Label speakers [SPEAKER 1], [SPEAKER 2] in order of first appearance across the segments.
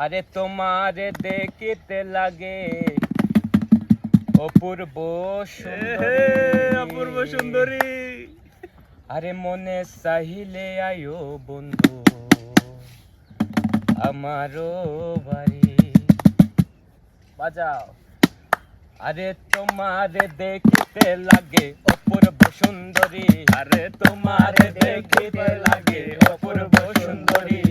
[SPEAKER 1] আরে তোমারে দেখিতে লাগে অপূর্ব
[SPEAKER 2] অপূর্ব সুন্দরী।
[SPEAKER 1] আরে মনে চাহিলে আয়ো বন্ধু আমারও বাড়ি বাজাও। আরে তোমারে দেখিতে লাগে অপূর্ব সুন্দরী,
[SPEAKER 2] আরে
[SPEAKER 1] তোমারে দেখিতে লাগে অপূর্ব সুন্দরী,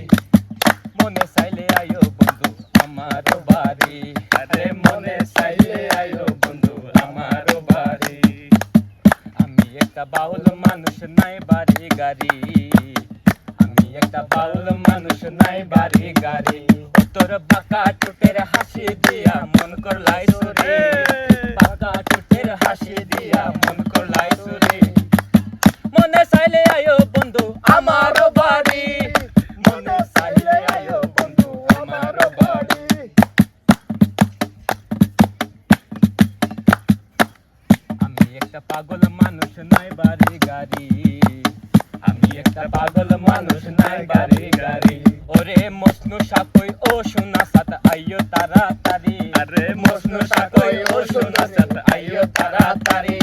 [SPEAKER 1] মনে চাইলে আয়ো বন্ধু আমারও বাড়ি। আরে মনে চাইলে আয়ো বন্ধু আমারও বাড়ি। আমি একটা বাউল মানুষ নাই বাড়ি গাড়ি, আমি একটা বাউল মানুষ নাই বাড়ি গাড়ি। ও তোর বাঁকা টুটের হাসি দিয়া মন করলাই চুরি, বাঁকা টুটের হাসি দিয়া মন করলাই চুরি, মনে চাইলে আয়ো বন্ধু আমারও বাড়ি, মনে চাইলে আয়ো বন্ধু আমারও বাড়ি। আমি একটা পাগল মানুষ নাই বাড়ি গাড়ি, আমি একটা পাগল মানুষ নাই বাড়ি গাড়ি। ওরে মজনু সাকই ও সোনা সাত আইও তাড়াতাড়ি,
[SPEAKER 2] আরে
[SPEAKER 1] মজনু সাকই ও সোনা সাত আইও তাড়াতাড়ি।